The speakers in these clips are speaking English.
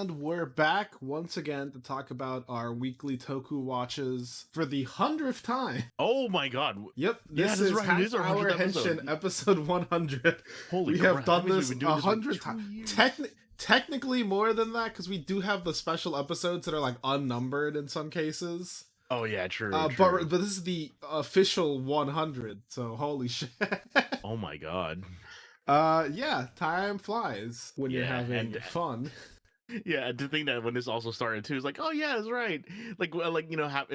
And we're back once again to talk about our weekly Toku watches for the 100th time. Oh my god. Yep, Yeah, this that's is right. It is our Hour 100th Henshin episode. episode 100. Holy We crap. have done that means this we've been doing this 100 for 2 times. years. Technically more than that, because we do have the special episodes that are like unnumbered in some cases. Oh yeah, true, But true. this is the official 100, so holy shit. Oh my god. Yeah, time flies when you're Yeah, having and- fun. Yeah, to think that when this also started too, it's like, oh yeah, that's right. Like,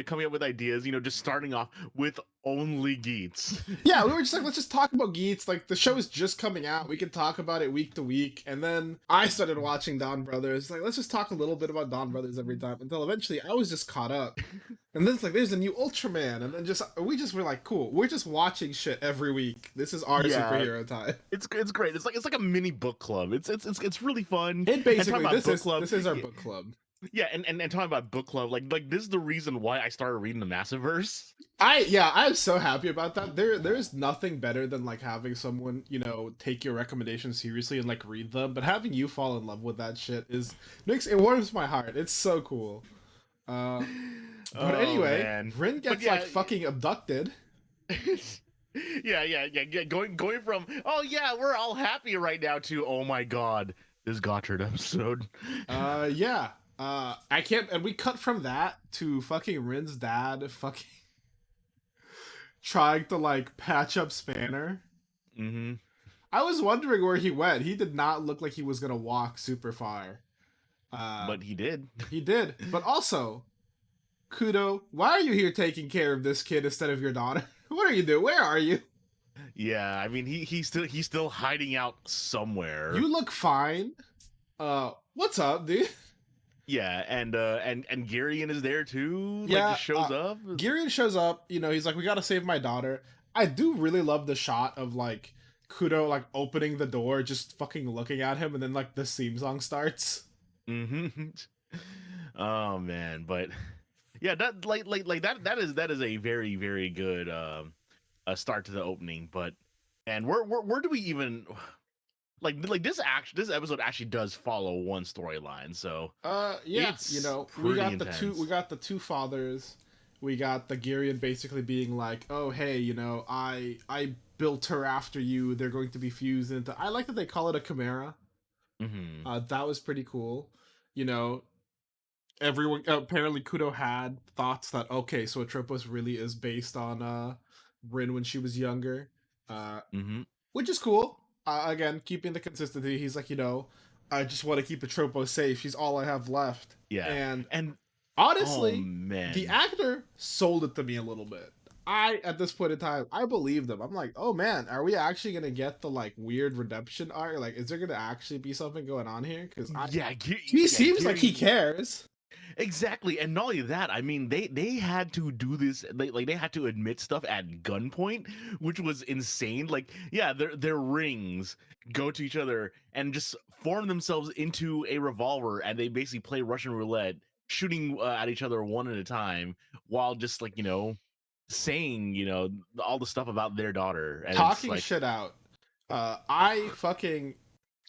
coming up with ideas, just starting off with only Geats. Yeah, we were just like, let's just talk about Geats. Like, the show is just coming out. We can talk about it week to week. And then I started watching Dawn Brothers. Like, let's just talk a little bit about Dawn Brothers every time. Until eventually I was just caught up. And then it's like, there's a new Ultraman. And then we were like, cool. We're just watching shit every week. This is our superhero time. It's great. It's like a mini book club. It's really fun. It basically, this is our book club. Yeah, and talking about book club, like this is the reason why I started reading the Massiverse. I'm so happy about that. There's nothing better than like having someone, take your recommendations seriously and like read them. But having you fall in love with that shit it warms my heart. It's so cool. But anyway, man. Rin gets like fucking abducted. yeah. Going from we're all happy right now to oh my god, this Gotchard episode. Yeah. I can't, and we cut from that to fucking Rin's dad fucking trying to like patch up Spanner. Mm-hmm. I was wondering where he went. He did not look like he was gonna walk super far. But he did. He did. But also, Kudo, why are you here taking care of this kid instead of your daughter? What are you doing? Where are you? Yeah, I mean he's still hiding out somewhere. You look fine. What's up, dude? Yeah, and Girion is there too. Like, Yeah, just shows up. Girion shows up. He's like, we gotta save my daughter. I do really love the shot of like Kudo like opening the door, just fucking looking at him, and then like the theme song starts. Mm-hmm. Oh man, but yeah, that that is a very very good a start to the opening. But and where do we even like this episode actually does follow one storyline? So yeah, it's we got intense. the two fathers. We got the Girion basically being like, oh hey, I built her after you. They're going to be fused into. I like that they call it a chimera. Mm-hmm. That was pretty cool. Everyone apparently Kudo had thoughts that okay, so Atropos really is based on Rin when she was younger, Mm-hmm. which is cool. Again, keeping the consistency. He's like, I just want to keep Atropos safe. She's all I have left. Yeah, and honestly, oh, man. the actor sold it to me a little bit. At this point in time, I believed him. I'm like, oh man, are we actually gonna get the like weird redemption arc? Like, is there gonna actually be something going on here? Because he seems like he cares. Exactly, and not only that, I mean, they had to do this, they had to admit stuff at gunpoint, which was insane. Like, yeah, their rings go to each other and just form themselves into a revolver, and they basically play Russian roulette, shooting at each other one at a time, while just like saying all the stuff about their daughter and Talking like, shit out.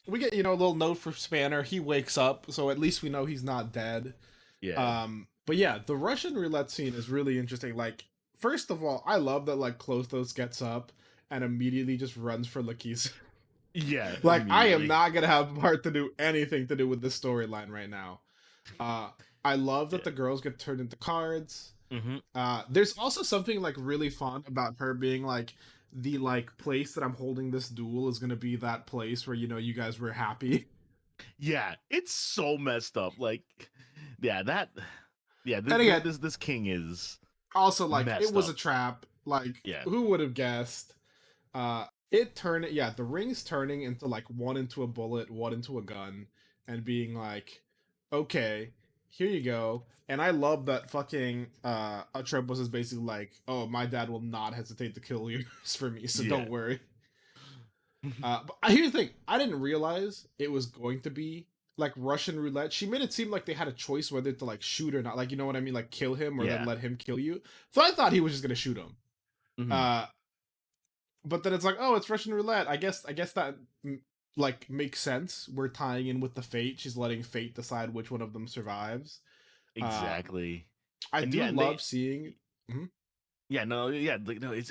We get a little note for Spanner. He wakes up, so at least we know he's not dead. yeah. But yeah, the Russian roulette scene is really interesting. Like, first of all, I love that like Klothos gets up and immediately just runs for Lakiza. Yeah, Like, I am immediately. not gonna have heart to do anything to do with this storyline right now. I love that the girls get turned into cards. Mm-hmm. There's also something like really fun about her being like the like place that I'm holding this duel is gonna be that place where you guys were happy. Yeah, it's so messed up. Like, yeah, this king is Also, like, it was up. a trap. Like, Yeah. who would have guessed? The ring's turning into like one into a bullet, one into a gun, and being like, okay, here you go. And I love that fucking Atropos is basically like, oh, my dad will not hesitate to kill you for me, so don't worry. But here's the thing, I didn't realize it was going to be like Russian roulette. She made it seem like they had a choice whether to like shoot or not, like, you know what I mean, like kill him or then let him kill you. So I thought he was just gonna shoot him. Mm-hmm. But then it's like, oh, it's Russian roulette. I guess that like makes sense. We're tying in with the fate. She's letting fate decide which one of them survives. Um, Exactly. I And do yeah, and they love seeing. Mhm. yeah, no, yeah, like, no, it's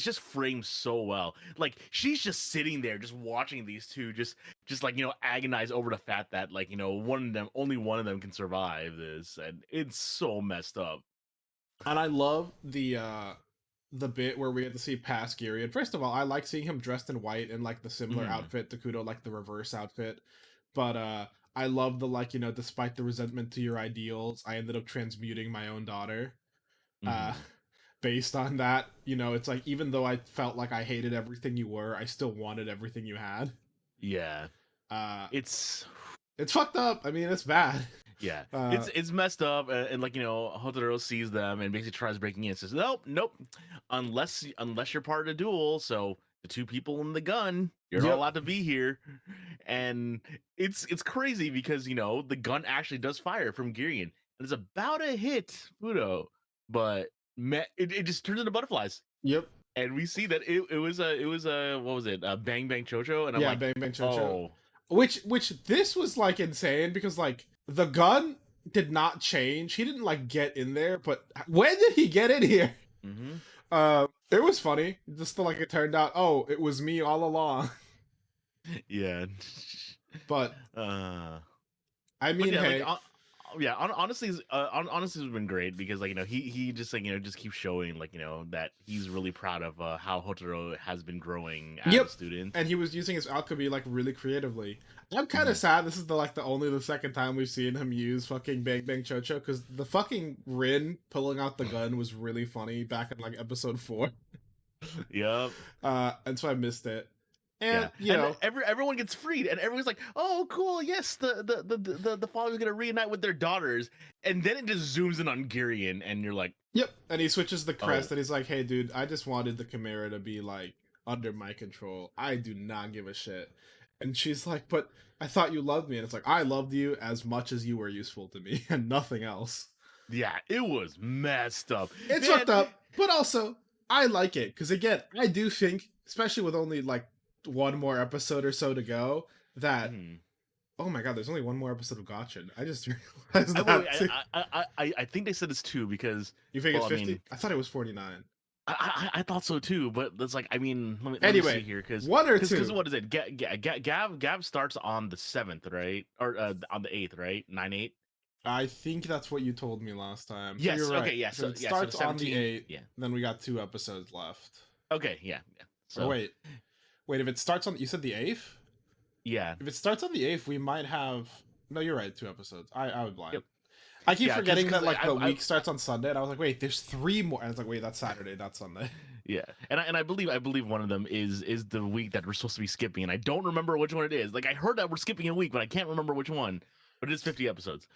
just framed so well. Like she's just sitting there, just watching these two, just like agonize over the fact that like only one of them can survive this, and it's so messed up. And I love the bit where we get to see past Girion. First of all, I like seeing him dressed in white and like the similar Hmm. outfit to Kudo, like the reverse outfit. But I love the like, despite the resentment to your ideals, I ended up transmuting my own daughter. Uh Hmm. based on that, it's like even though I felt like I hated everything you were, I still wanted everything you had. Yeah, Uh it's it's fucked up. I mean, it's bad. yeah, Uh it's messed up, and like Hotaro sees them and basically tries breaking in. Says, nope, nope, unless you're part of the duel. So the two people in the gun, you're not yep. allowed to be here. And it's crazy because the gun actually does fire from Girion, and it's about to hit Fudo, but it just turns into butterflies, Yep. and we see that it was a what was it, Bang Bang Chocho, and I'm Yeah, like, Bang Bang Chocho. oh. Which this was like insane because like the gun did not change. He didn't like get in there, but when did he get in here? Mm-hmm. It was funny. Just like it turned out, oh, it was me all along. Yeah. But uh I But mean, yeah, like hey, yeah, honestly, honestly, it's been great because like he just like just keeps showing like that he's really proud of how Hotaro has been growing as a yep. student. And he was using his alchemy like really creatively. I'm kind of Hmm. sad. This is the second time we've seen him use fucking Bang Bang Chocho because the fucking Rin pulling out the gun was really funny back in like episode 4. Yep. And so I missed it. And Yeah, you and then know, everyone gets freed, and everyone's like, "Oh, cool! Yes, the father's gonna reunite with their daughters," and then it just zooms in on Girion, and you're like, yep. And he switches the crest "Oh, and he's like, "Hey, dude, I just wanted the Chimera to be like under my control. I do not give a shit." And she's like, "But I thought you loved me." And it's like, "I loved you as much as you were useful to me, and nothing else." yeah, it was messed up, It's fucked man." up, but also I like it because again, I do think, especially with only like one more episode or so to go, that Mhm. oh my god, there's only one more episode of Gotcha. I just realized Wait, that too. I think they said it's two because, You think well, it's I 50? mean, I thought it was 49. I thought so too, but it's like, I mean, let me see Anyway, here, one or because two. what is it? Gav starts on the 7th, right? Or on the 8th, right? 9/8. I think that's what you told me last time. So you're Yes. right. Okay. Yeah. So So it so the starts on the 17th. 8th, Yeah. then we got 2 episodes left. Okay. Yeah. Yeah. Or So wait, if it starts on, you said the 8th? yeah. If it starts on the 8th, we might have, no, you're right, 2 episodes. I would blind. Yep. I keep Yeah. Because forgetting that like the I week starts on Sunday, and I was like, wait, there's 3 more. And it's like, wait, that's Saturday, not Sunday. yeah, and I believe one of them is the week that we're supposed to be skipping, and I don't remember which one it is. Like I heard that we're skipping a week, but I can't remember which one. But it is 50 episodes.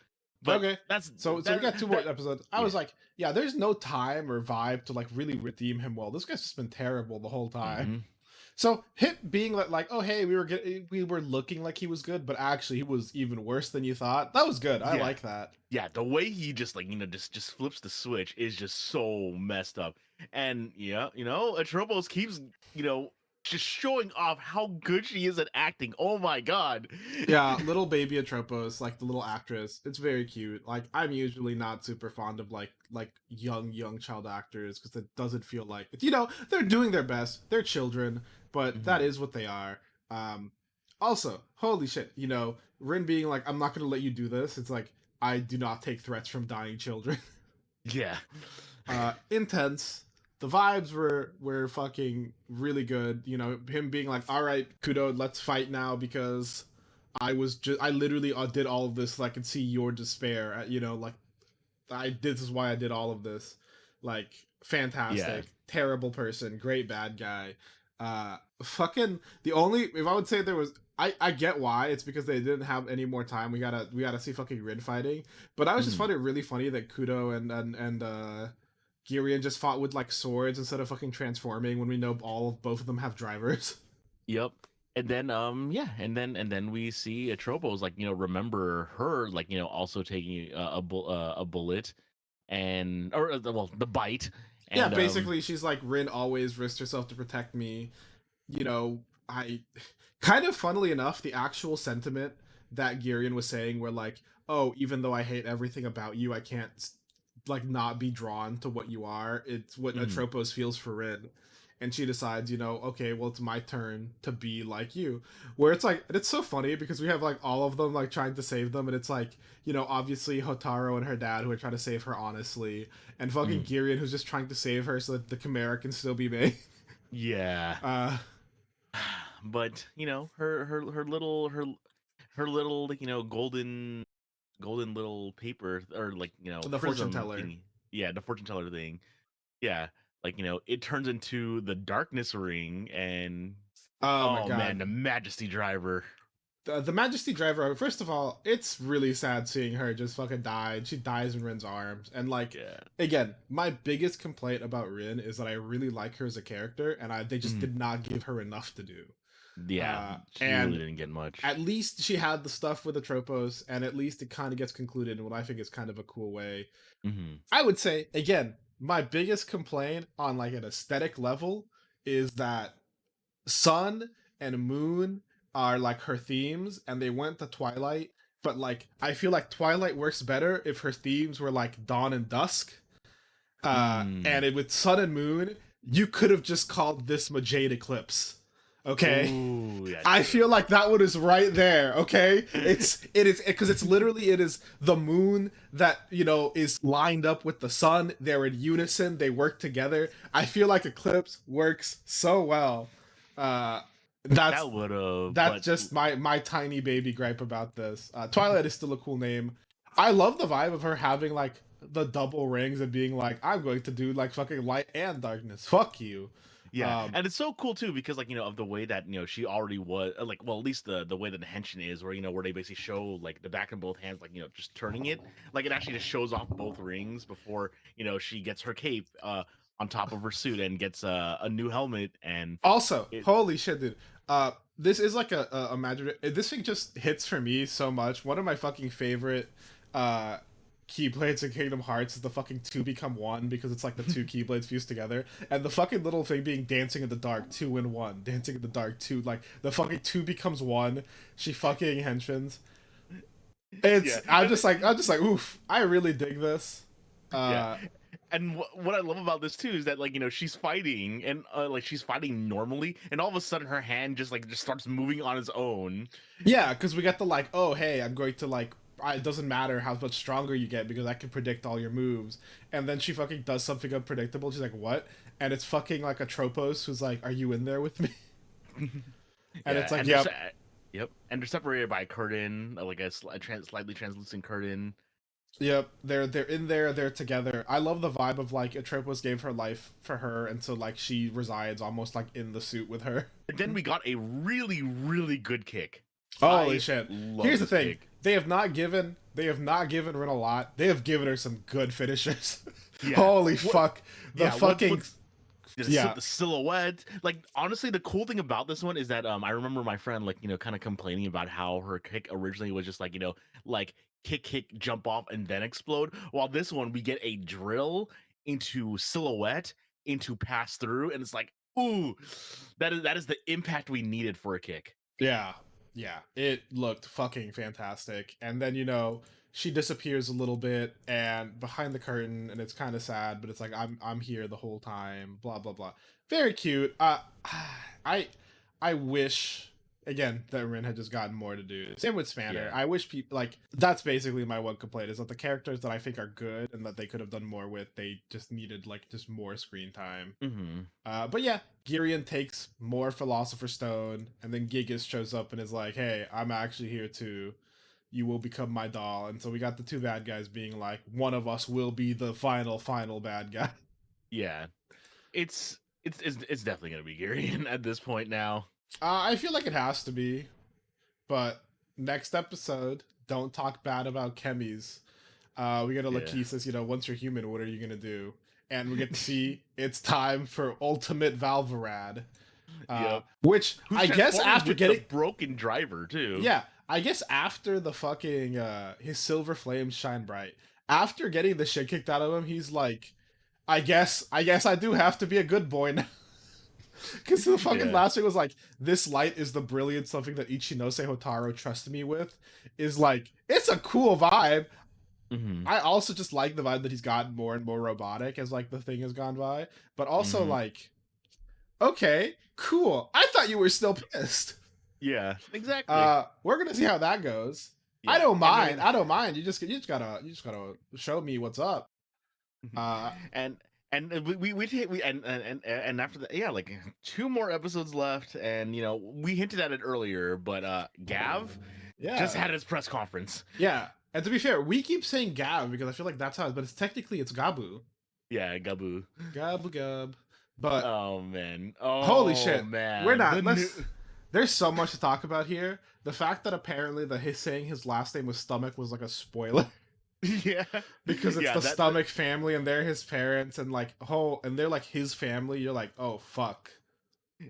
But Okay. that's So we that got two more that episodes. I yeah. was like, yeah, there's no time or vibe to like really redeem him well. This guy's just been terrible the whole time. Hmm. So him being like, oh hey, we were looking like he was good, but actually he was even worse than you thought. That was good. I Yeah. like that. Yeah, the way he just like just flips the switch is just so messed up. And yeah, Atropos keeps just showing off how good she is at acting. Oh my god. Yeah, little baby Atropos, like the little actress. It's very cute. Like I'm usually not super fond of like young child actors because it doesn't feel like they're doing their best. They're children, but that Hmm. is what they are. Um, also, holy shit, Rin being like, "I'm not gonna let you do this." It's like I do not take threats from dying children. Yeah. Intense. The vibes were fucking really good. Him being like, "All right, Kudo, let's fight now," because I literally did all of this so I could see your despair. Like this is why I did all of this. Like Yeah. fantastic, terrible person, great bad guy. Fucking the only if I would say there was. I get why it's because they didn't have any more time. We gotta see fucking Rin fighting, but I was just Mhm. finding it really funny that Kudo and Girion just fought with like swords instead of fucking transforming when we know both of them have drivers. Yep. And then yeah, and then we see Atropos like remember her like also taking a bullet, and or well, the bite. Yeah, And basically she's like, Rin always risked herself to protect me. I Kind of funnily enough, the actual sentiment that Girion was saying, where like, oh, even though I hate everything about you, I can't like not be drawn to what you are. It's what Mhm. Atropos feels for Rin, and she decides, okay, well, it's my turn to be like you. Where it's like, and it's so funny because we have like all of them like trying to save them, and it's like, obviously Hotaro and her dad who are trying to save her honestly, and fucking Mhm. Girion who's just trying to save her so that the Chimera can still be made. Yeah. uh But her little golden little paper or like the fortune prism teller. thingy. Yeah, the fortune teller thing. Yeah, like it turns into the darkness ring, and Oh my oh man, god. the majesty driver. The Majesty Driver, first of all, it's really sad seeing her just fucking die. And she dies in Rin's arms. And, like, Yeah. again, my biggest complaint about Rin is that I really like her as a character, and they just Mhm. did not give her enough to do. Yeah, she really And didn't get much. at least she had the stuff with the Tropos, and at least it kind of gets concluded in what I think is kind of a cool way. Hmm. I would say, again, my biggest complaint on, like, an aesthetic level is that sun and moon are like her themes, and they went to Twilight, but like I feel like Twilight works better if her themes were like dawn and dusk. Mm. With sun and moon, you could have just called this Majade Eclipse. Okay? Oh, yeah, I true. feel like that one is right there, okay? It is because it's literally it is the moon that, is lined up with the sun. They're in unison, they work together. I feel like Eclipse works so well. Uh that's That would have, that's but just my tiny baby gripe about this. Twilight is still a cool name. I love the vibe of her having like the double rings and being like, I'm going to do like fucking light and darkness. Fuck you. yeah, Um, and it's so cool too because like of the way that she already was like, well, at least the way that the henshin is, where where they basically show like the back of both hands, like just turning it, like it actually just shows off both rings before she gets her cape on top of her suit and gets a new helmet, and Also, it holy shit, dude. This is like a magic. This thing just hits for me so much. One of my fucking favorite uh keyblades in Kingdom Hearts is the fucking two become one because it's like the two keyblades fused together, and the fucking little thing being dancing in the dark, two in one, dancing in the dark, two, like the fucking two becomes one. She fucking henshins. yeah, I'm just like, oof. I really dig this. yeah. Uh, And what I love about this too is that like she's fighting, and like she's fighting normally, and all of a sudden her hand just starts moving on its own. Yeah, because we got the like, oh hey, I'm going to like. It doesn't matter how much stronger you get because I can predict all your moves. And then she fucking does something unpredictable. She's like, what? And it's fucking like a Tropos who's like, are you in there with me? And Yeah, it's like, and yep, yep, and they're separated by a curtain, like a slightly translucent curtain. yep. They're in there. They're together. I love the vibe of like Atropos gave her life for her, and so like she resides almost like in the suit with her. And then we got a really, really good kick. Holy I shit! love Here's the this thing: kick. they have not given Rin a lot. They have given her some good finishers. Yeah, Holy what? fuck! The Yeah, fucking what's the, yeah. the silhouette? Like honestly, the cool thing about this one is that I remember my friend like kind of complaining about how her kick originally was just like like kick jump off and then explode. While this one we get a drill into silhouette into pass through, and it's like ooh, that is the impact we needed for a kick. Yeah, yeah, it looked fucking fantastic. And then she disappears a little bit and behind the curtain, and it's kind of sad, but it's like I'm here the whole time. Blah blah blah. Very cute. I I wish again that Rin had just gotten more to do. Same with Spanner. Yeah. I wish people like that's basically my one complaint is that the characters that I think are good and that they could have done more with, they just needed like just more screen time. Hmm. But yeah, Girion takes more Philosopher's Stone, and then Gigas shows up and is like, "Hey, I'm actually here too. You will become my doll." And so we got the two bad guys being like, "One of us will be the final bad guy." Yeah. It's definitely gonna be Garion at this point now. I feel like it has to be, but next episode, don't talk bad about chemis. We get a Yeah. Lachesis, once you're human, what are you gonna do? And we get to see it's time for Ultimate Valvarad. Yep. Which Who's I guess transforming after with the getting broken driver too. yeah, I guess after the fucking his silver flames shine bright. After getting the shit kicked out of him, he's like, I guess I do have to be a good boy now. Because the fucking Yeah. last thing was like, this light is the brilliant something that Ichinose Hotaro trusted me with. Is like, it's a cool vibe. Hmm. I also just like the vibe that he's gotten more and more robotic as like the thing has gone by. But also Hmm. like, okay, cool. I thought you were still pissed. Yeah, exactly. We're gonna see how that goes. I Yeah, don't and I mind. mean, I don't mind. You just gotta show me what's up. Uh, and and after that, yeah, like 2 more episodes left, and we hinted at it earlier, but Gav just yeah, had his press conference. yeah. And to be fair, we keep saying Gab because I feel like that's how, but it's Gabu, Yeah, Gabu. Gabu Gab. But Oh man. holy Oh shit, we're man. The not. new. There's so much to talk about here. The fact that apparently his saying his last name was Stomach was like a spoiler. Yeah. Because it's Yeah. the That. Stomach family and they're his parents and like and they're like his family. You're like, oh fuck.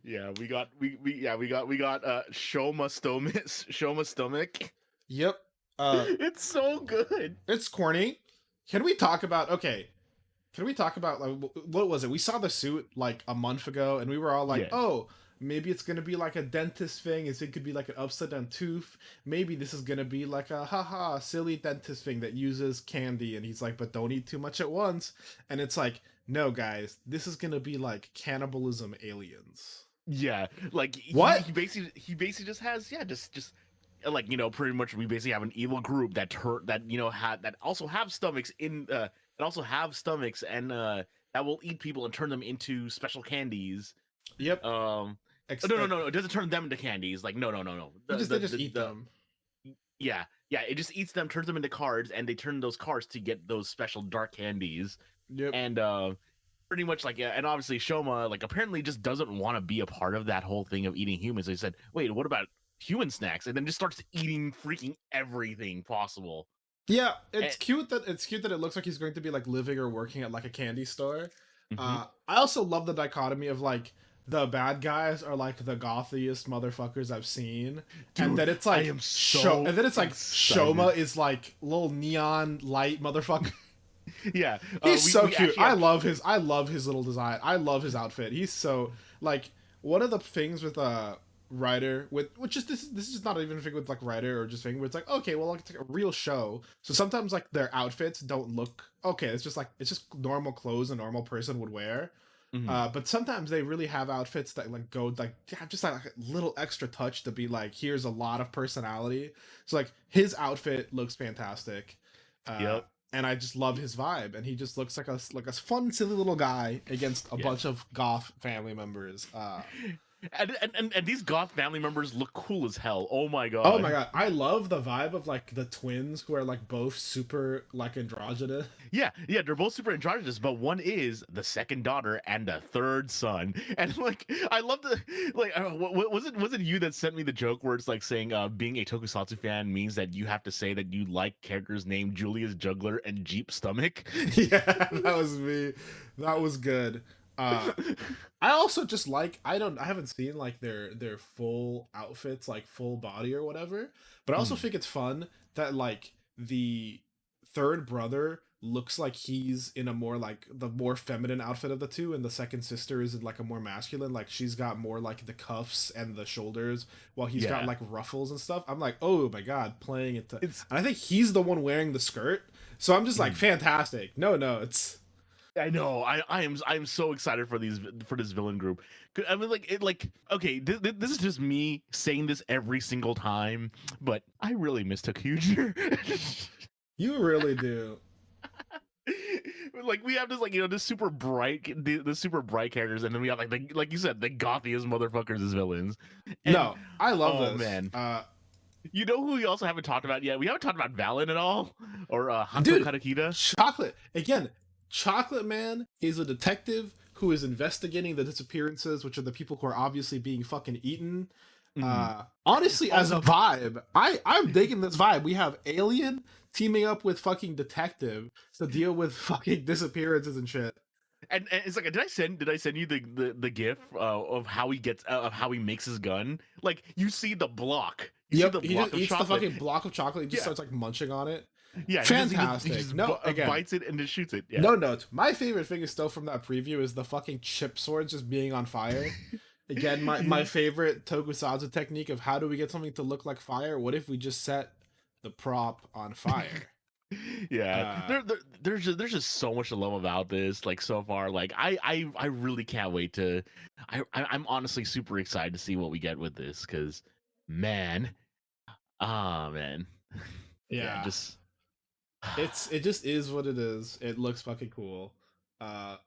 Yeah. We got Shoma stomach. Shoma stomach. Yep. It's so good. It's corny. Can we talk about okay? Can we talk about like what was it? We saw the suit like a month ago, and we were all like, Yeah. "Oh, maybe it's gonna be like a dentist thing. It could be like an upside down tooth. Maybe this is gonna be like a haha silly dentist thing that uses candy." And he's like, "But don't eat too much at once." And it's like, no, guys, this is gonna be like cannibalism aliens. Yeah. Like What? he basically just has, yeah, just like pretty much we basically have an evil group that also have stomachs that also have stomachs and that will eat people and turn them into special candies. Yep. um no, it doesn't turn them into candies. Like, no. They just eat them. Yeah, it just eats them, turns them into cards, and they turn those cards to get those special dark candies. Yep. And pretty much like, yeah, and obviously Shoma like apparently just doesn't want to be a part of that whole thing of eating humans. They said, wait, what about human snacks? And then just starts eating freaking everything possible. Yeah, And, it's cute that it looks like he's going to be like living or working at like a candy store. mhm. I also love the dichotomy of like the bad guys are like the gothiest motherfuckers I've seen, and Dude, then it's I like am so and then it's like excited. Shoma is like little neon light motherfucker. Yeah, He's so cute. actually have, I love his little design. I love his outfit. He's so like one of the things with writer with which is this is not even a thing with like writer or just thing where it's like okay well it's like a real show so sometimes like their outfits don't look okay it's just normal clothes a normal person would wear mhm. but sometimes they really have outfits that like go like have just like a little extra touch to be like here's a lot of personality so like his outfit looks fantastic uh Yep. and I just love his vibe and he just looks like a fun silly little guy against a Yeah. bunch of goth family members And these goth family members look cool as hell. Oh my Oh my god. god, I love the vibe of like the twins who are like both super like androgynous. Yeah, they're both super androgynous, but one is the second daughter and the third son. And like, I love the like. Was it you that sent me the joke where it's like saying being a Tokusatsu fan means that you have to say that you like characters named Julius Juggler and Jeep Stomach. Yeah, that was me. That was good. Uh I also just like I haven't seen like their full outfits like full body or whatever, but I also Mhm. think it's fun that like the third brother looks like he's in a more like the more feminine outfit of the two and the second sister is in like a more masculine like she's got more like the cuffs and the shoulders while he's got Yeah, like ruffles and stuff. I'm like, "Oh my god, playing it to." it's. And I think he's the one wearing the skirt. So I'm just like, Mhm. "Fantastic." No, it's I know. I am so excited for this villain group. I mean, like okay, this is just me saying this every single time, but I really miss Takuja. you really do. Like we have this like this super bright the super bright characters, and then we have like you said the gothiest motherfuckers as villains. And No, I love oh this. man, you know who we also haven't talked about yet? We haven't talked about Valen at all, or Hato Dude, Karakita. Chocolate. Again, Chocolate Man is a detective who is investigating the disappearances, which are the people who are obviously being fucking eaten. Mhm. Honestly, as Also, a vibe, I'm digging this vibe. We have Alien teaming up with fucking Detective to deal with fucking disappearances and shit. and it's like, did I send you the gif of how he makes his gun? Like you see the block, Yep, he just of eats the chocolate. fucking block of chocolate. He just Yeah, starts like munching on it. Yeah, Fantastic. No, again, bites it and just shoots it. Yeah. no notes. My favorite thing is still from that preview is the fucking chip swords just being on fire. Again, my favorite tokusatsu technique of how do we get something to look like fire? What if we just set the prop on fire? Yeah, Uh, there's just so much to love about this, like so far. Like I really can't wait to. I'm honestly super excited to see what we get with this, because man, man, yeah, yeah, just it just is what it is. It looks fucking cool. Uh,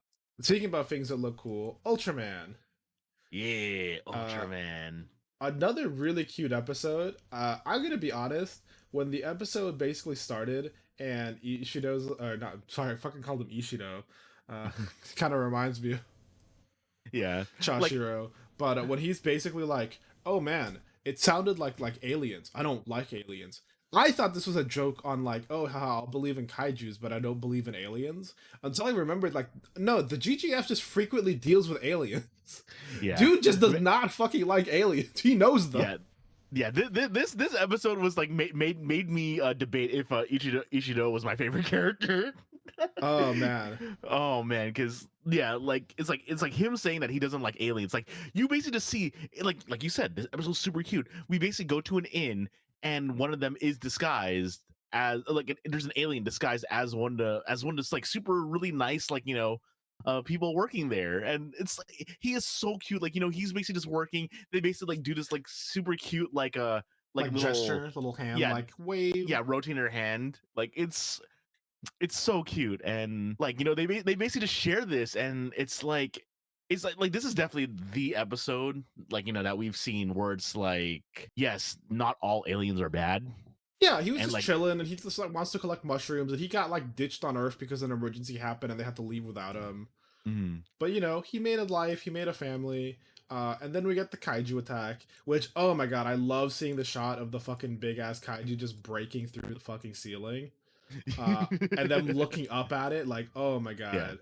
Speaking about things that look cool, Ultraman. yeah, Uh, Ultraman. Another really cute episode. I'm gonna be honest. When the episode basically started and Ishido's, or not, sorry, I fucking called him Ishido. Uh, Kind of reminds me of Yeah, like Chashiro. But when he's basically like, "Oh man, it sounded like aliens. I don't like aliens." I thought this was a joke on like, "Oh, haha, I'll believe in kaiju's, but I don't believe in aliens." Until I remembered, like, no, the GGF just frequently deals with aliens. yeah, Dude just does not fucking like aliens. He knows them. yeah. Yeah, this episode was like made me debate if Ishido was my favorite character. Oh man. Oh man, because yeah, like it's like him saying that he doesn't like aliens. Like you basically just see, like you said, this episode's super cute. We basically go to an inn, and one of them is disguised as like there's an alien disguised as one that's like super really nice, like people working there, and it's like he is so cute. Like he's basically just working. They basically like do this like super cute like Like little, gesture, little hand, yeah, like wave. yeah, rotating her hand. Like it's so cute, and like they basically just share this, and it's like this is definitely the episode, like that we've seen where it's like, yes, not all aliens are bad, Yeah, he was and just like chilling, and he just like wants to collect mushrooms, and he got like ditched on Earth because an emergency happened, and they had to leave without him. mhm. But he made a life, he made a family, and then we get the kaiju attack, which oh my god, I love seeing the shot of the fucking big ass kaiju just breaking through the fucking ceiling, uh, and them looking up at it like, oh my Yeah, god,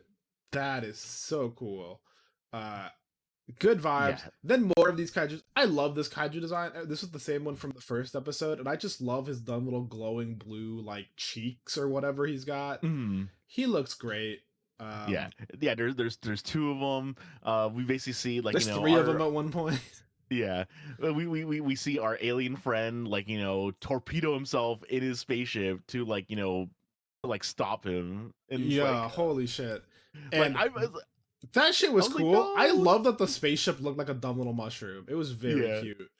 that is so cool. Uh, Good vibes. yeah. Then more of these kaiju. I love this kaiju design. This is the same one from the first episode, and I just love his dumb little glowing blue like cheeks or whatever he's got. Mhm. He looks great. Yeah, yeah. There's two of them. We basically see like There's three of them our, at one point. yeah, we see our alien friend like torpedo himself in his spaceship to like stop him, and it's Yeah, holy shit. like And I was that shit I was was like, cool. I no. love that the spaceship looked like a dumb little mushroom. It was very Yeah, cute.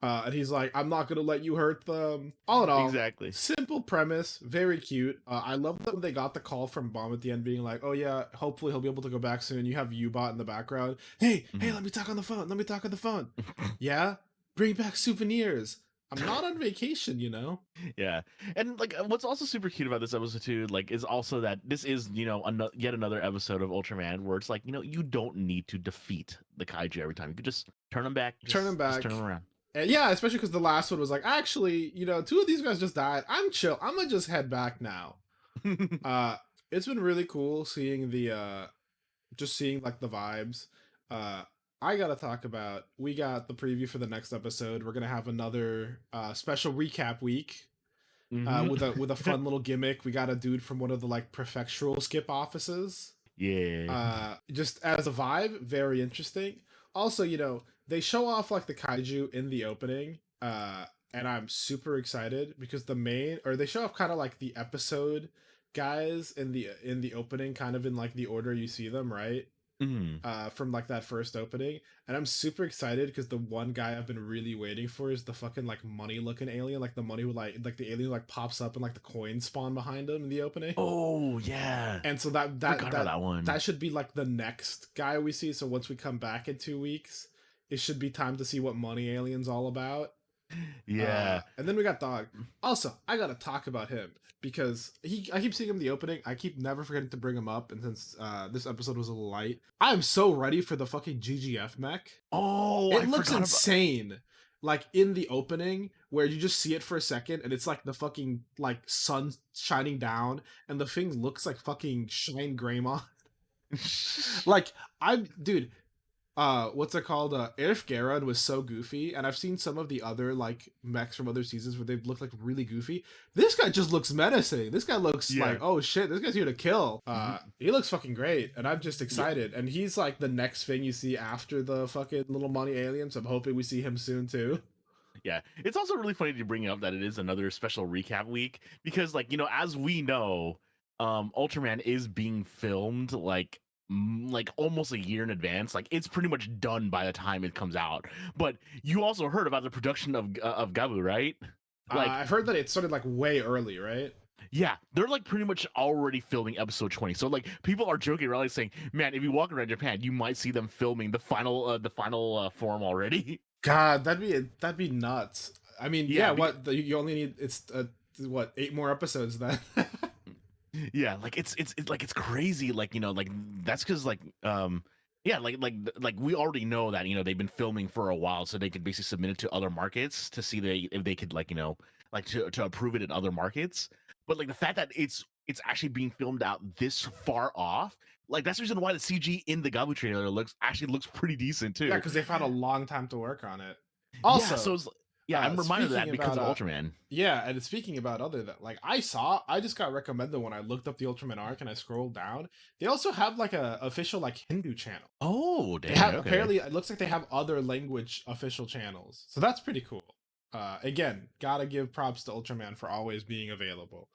And he's like, I'm not gonna let you hurt them. All in all, exactly. simple premise, very cute. I love that when they got the call from Bomb at the end, being like, "Oh yeah, hopefully he'll be able to go back soon." You have Ubot in the background. Hey, Mhm. let me talk on the phone. Let me talk on the phone. Yeah, bring back souvenirs. I'm not on vacation, you know. Yeah, and like what's also super cute about this episode too, like, is also that this is yet another episode of Ultraman where it's like you don't need to defeat the kaiju every time. You could just turn them back, Turn him just turn them back. around. And yeah, especially because the last one was like, actually, two of these guys just died. I'm chill. I'm gonna just head back now. Uh, it's been really cool seeing the just seeing like the vibes. Uh, I gotta talk about. We got the preview for the next episode. We're gonna have another special recap week. Hmm. With a fun little gimmick. We got a dude from one of the like prefectural skip offices. Yeah. Just as a vibe, very interesting. Also, they show off like the kaiju in the opening, and I'm super excited because they show off kind of like the episode guys in the opening, kind of in like the order you see them, right? Hmm. From like that first opening, and I'm super excited because the one guy I've been really waiting for is the fucking like money looking alien, like the money who like the alien like pops up and like the coins spawn behind him in the opening. Oh yeah, And so that that forgot about that that one. that should be like the next guy we see. So once we come back in 2 weeks, it should be time to see what Money Alien's all about. Yeah. And then we got Dog. Also, I gotta talk about him because I keep seeing him in the opening. I keep never forgetting to bring him up, and since this episode was a little light, I'm so ready for the fucking GGF mech. Oh, It I looks forgot about. insane. Like in the opening, where you just see it for a second, and it's like the fucking like sun shining down, and the thing looks like fucking Shine Greymon. Like I'm, dude. what's it called? If Garon was so goofy, and I've seen some of the other like mechs from other seasons where they've looked like really goofy. This guy just looks menacing. This guy looks Yeah. like, oh shit, this guy's here to kill. Mhm. He looks fucking great, and I'm just Yeah. excited. And he's like the next thing you see after the fucking little money aliens. I'm hoping we see him soon too. Yeah, it's also really funny to bring up that it is another special recap week because, like, as we know, Ultraman is being filmed like almost a year in advance. Like, it's pretty much done by the time it comes out. But you also heard about the production of Gabu, right? Like, I've heard that it started like way early, right? yeah, they're like pretty much already filming episode 20. So like people are joking around like saying, "Man, if you walk around Japan, you might see them filming the final form already." God, that'd be nuts. I mean, yeah. Yeah, What you only need? It's what 8 more episodes then. yeah, like it's like it's crazy, like like that's because yeah, like we already know that they've been filming for a while, so they could basically submit it to other markets to see if they could like like to approve it in other markets. But like the fact that it's actually being filmed out this far off, like that's the reason why the CG in the Gabu trailer looks pretty decent Yeah, too. because they've had a long time to work on it. Yeah, so Also, it's yeah, I'm reminded of speaking that because about of Ultraman. yeah, and speaking about other that like I just got recommended when I looked up the Ultraman arc and I scrolled down. They also have like a official like Hindu channel. Oh, They dang, have okay. apparently it looks like they have other language official channels, so that's pretty cool. Again, gotta give props to Ultraman for always being available.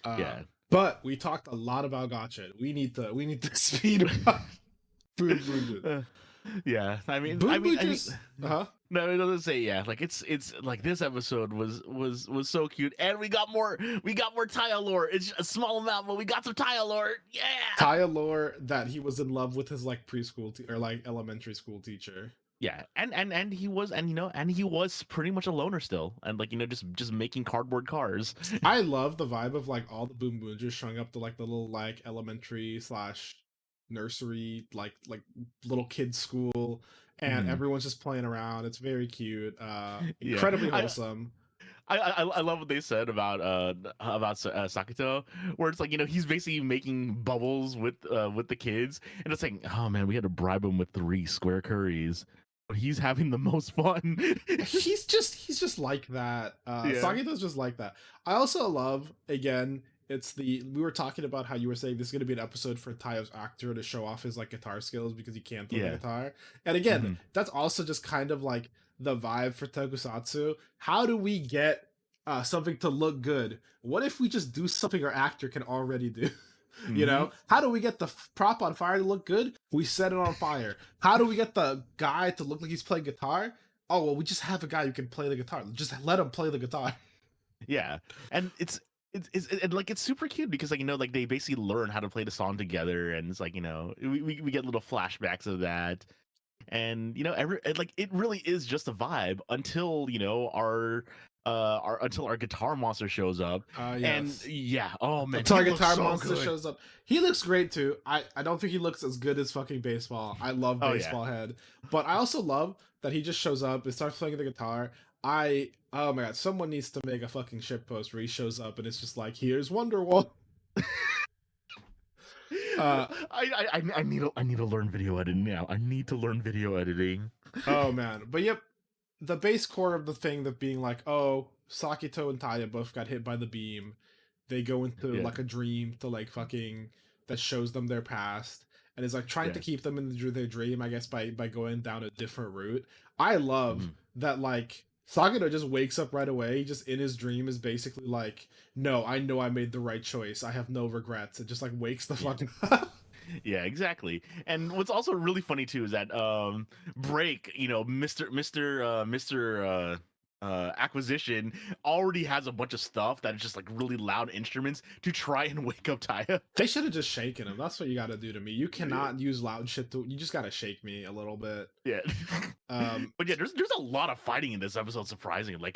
Uh, Yeah. but we talked a lot about Gotcha. We need to speed up Boom Boom. Uh, yeah, Boom Boom I mean, just huh? no, it doesn't say yeah. Like it's like this episode was so cute, and we got more Taya lore. It's a small amount, but we got some Taya lore. Yeah, Taya lore that he was in love with his like preschool or like elementary school teacher. yeah, and he was, and he was pretty much a loner still, and like just making cardboard cars. I love the vibe of like all the Boom Boomers showing up to like the little like elementary slash nursery like little kids school, and Mhm. everyone's just playing around. It's very cute, Yeah, incredibly wholesome. I love what they said about Sakito, where it's like he's basically making bubbles with the kids, and it's like, oh man, we had to bribe him with 3 square curries, but he's having the most fun. He's just like that. Yeah, Sagito's just like that. I also love again. It's the we were talking about how you were saying this is going to be an episode for Tayo's actor to show off his like guitar skills because he can't play the yeah, guitar. And again, hmm that's also just kind of like the vibe for Tokusatsu. How do we get something to look good? What if we just do something our actor can already do? hmm How do we get the prop on fire to look good? We set it on fire. How do we get the guy to look like he's playing guitar? Oh well, we just have a guy who can play the guitar. Just let him play the guitar. yeah, and it's super cute because like like they basically learn how to play the song together, and it's like we get little flashbacks of that. And like it really is just a vibe until our guitar monster shows up. And Yes. yeah, oh man, Until he our looks guitar so monster good. shows up. He looks great too. I don't think he looks as good as fucking baseball. I love Oh yeah. baseball head. But I also love that he just shows up and starts playing the guitar. I oh my god, someone needs to make a fucking ship post where he shows up and it's just like, here's Wonderwall. Uh I need to learn video editing now. I need to learn video editing. oh man. But yep, the base core of the thing that being like, oh, Sakito and Taya both got hit by the beam. They go into Yeah, like a dream to like fucking that shows them their past and is like trying to yeah. keep them in their dream, I guess, by going down a different route. I love Mhm. that like Sakito just wakes up right away, just in his dream is basically like, no, I know I made the right choice. I have no regrets. It just like wakes the Yeah. fucking up. Yeah, exactly. And what's also really funny too is that Break, Mr. Acquisition already has a bunch of stuff that is just like really loud instruments to try and wake up Taya. They should have just shaken him. That's what you gotta do to me. You Yeah. cannot use loud shit to you just gotta shake me a little bit. Yeah. Um But yeah, there's a lot of fighting in this episode, surprisingly. Like,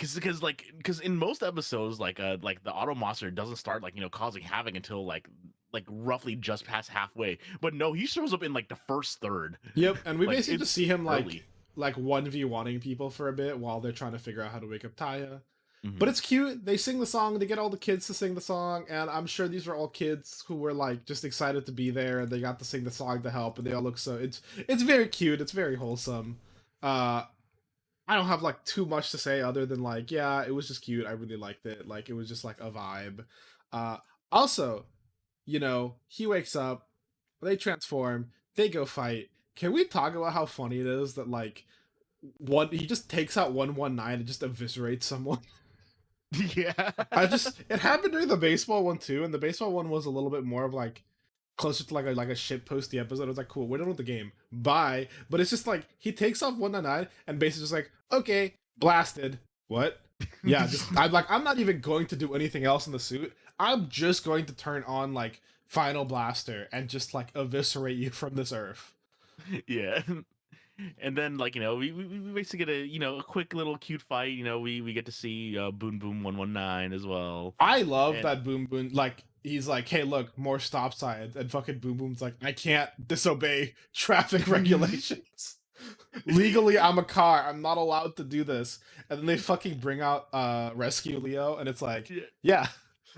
because in most episodes, like the Auto Monster doesn't start like causing havoc until like roughly just past halfway. But no, he shows up in like the first third. Yep, and we Like basically just it's see him early. like 1v1ing people for a bit while they're trying to figure out how to wake up Taya. But Mhm. it's cute. They sing the song. They get all the kids to sing the song, and I'm sure these are all kids who were like just excited to be there, and they got to sing the song to help, and they all look so. It's very cute. It's very wholesome. Uh, I don't have like too much to say other than like, yeah, it was just cute. I really liked it. Like it was just like a vibe. Uh, Also, he wakes up, they transform, they go fight. Can we talk about how funny it is that like one he just takes out 119 and just eviscerates someone? Yeah. It happened during the baseball one too, and the baseball one was a little bit more of like closer to like a shit posty episode. I was like, cool, we're done with the game. Bye. But it's just like he takes off 199 and basically just like, okay, blasted. What? Yeah, just I'm not even going to do anything else in the suit. I'm just going to turn on like Final Blaster and just like eviscerate you from this earth. Yeah. And then like we basically get a quick little cute fight. We get to see Boom Boom 119 as well. I love And that Boom Boom, like, he's like, hey, look, more stop signs. And fucking Boom Boom's like, I can't disobey traffic regulations. Legally, I'm a car. I'm not allowed to do this. And then they fucking bring out Rescue Leo, and it's like, yeah, yeah,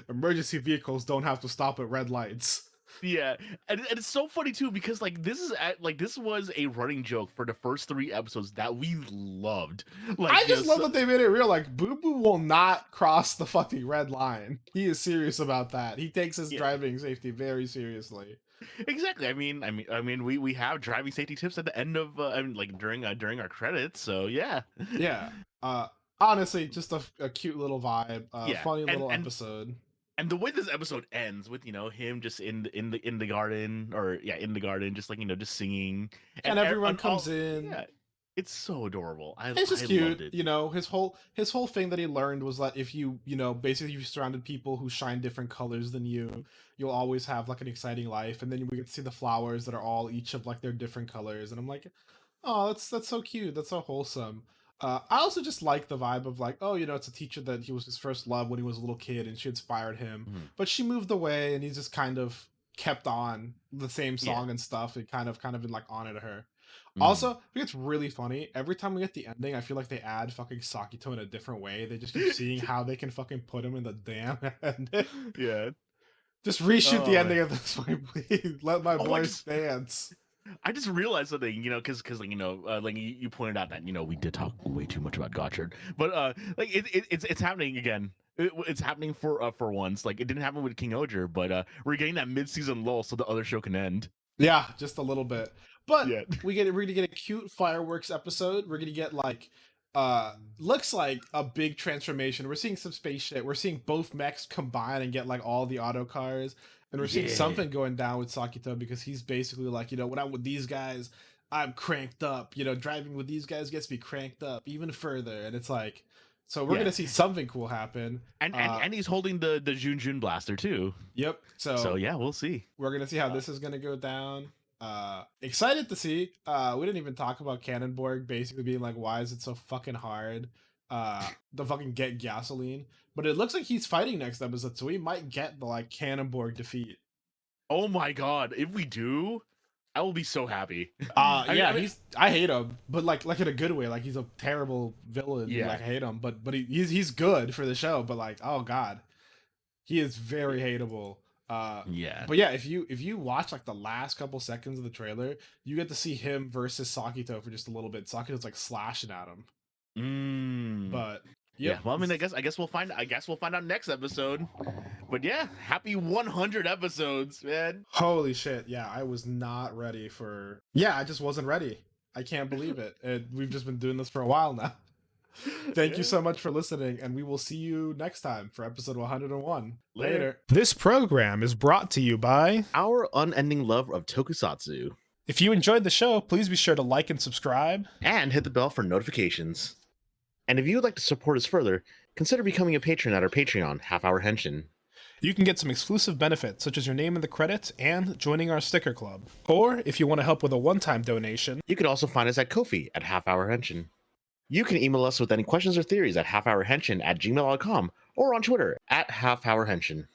emergency vehicles don't have to stop at red lights. yeah. And it's so funny too because this was a running joke for the first 3 episodes that we loved. Like I just love that they made it real. Like, Boo Boo will not cross the fucking red line. He is serious about that. He takes his yeah, driving safety very seriously. exactly. I mean, we have driving safety tips at the end of like during our credits. So yeah, Yeah. Honestly, just a cute little vibe, yeah. funny And little and episode. and the way this episode ends with him just in the garden, or yeah, in the garden, just like just singing, And everyone and comes all, in. yeah, it's so adorable. I It's just I cute. loved it. His whole thing that he learned was that if basically you surrounded people who shine different colors than you, you'll always have like an exciting life. And then we get to see the flowers that are all each of like their different colors. And I'm like, oh, that's so cute. That's so wholesome. I also just like the vibe of like, oh, it's a teacher that he was his first love when he was a little kid, and she inspired him, Mhm. but she moved away, and he's just kind of kept on the same Yeah. song and stuff. It kind of been like honor to her. Mhm. Also, I think it's really funny. Every time we get the ending, I feel like they add fucking Sakito in a different way. They just keep seeing how they can fucking put him in the damn ending. Yeah. Just reshoot the Oh man. ending of this one, please. Let my Oh, boys dance. I just realized something, because like like you pointed out that we did talk way too much about Gotchard, but like it's happening again. It's happening for once. Like it didn't happen with King Oger, but we're getting that mid-season lull so the other show can end. Yeah, just a little bit. But Yeah. we're gonna get a cute fireworks episode. We're gonna get like looks like a big transformation. We're seeing some space shit. We're seeing both mechs combine and get like all the auto cars. And we're seeing Yeah. something going down with Sakito because he's basically like, when I'm with these guys, I'm cranked up. Driving with these guys gets me cranked up even further. And it's like, so we're Yeah. gonna see something cool happen. And he's holding the Jun Jun blaster too. Yep. So So yeah, we'll see. we're gonna see how this is gonna go down. Excited to see. We didn't even talk about Cannonborg basically being like, why is it so fucking hard to fucking get gasoline? But it looks like he's fighting next episode, so we might get the like Cannonborg defeat. Oh my god, if we do, I will be so happy. Yeah, I mean, I hate him, but like in a good way. Like he's a terrible villain. yeah, Like I hate him, but he's good for the show. But like, oh god, he is very hateable. yeah. But yeah, if you watch like the last couple seconds of the trailer, you get to see him versus Sakito for just a little bit. Sakito's like slashing at him. Mm. But Yeah, yep. well, I mean, I guess we'll find. I guess we'll find out next episode. But yeah, happy 100 episodes, man. Holy shit. Yeah, I was not ready for. Yeah, I just wasn't ready. I can't believe it. We've just been doing this for a while now. Thank you Yeah. so much for listening, and we will see you next time for episode 101. Later. This program is brought to you by. Our unending love of Tokusatsu, If you enjoyed the show, please be sure to like and subscribe. and hit the bell for notifications. And if you would like to support us further, consider becoming a patron at our Patreon, Half Hour Henshin. You can get some exclusive benefits, such as your name in the credits and joining our sticker club. Or, if you want to help with a one-time donation, You can also find us at Ko-fi at Half Hour Henshin. You can email us with any questions or theories at halfhourhenshin@gmail.com or on Twitter at halfhourhenshin.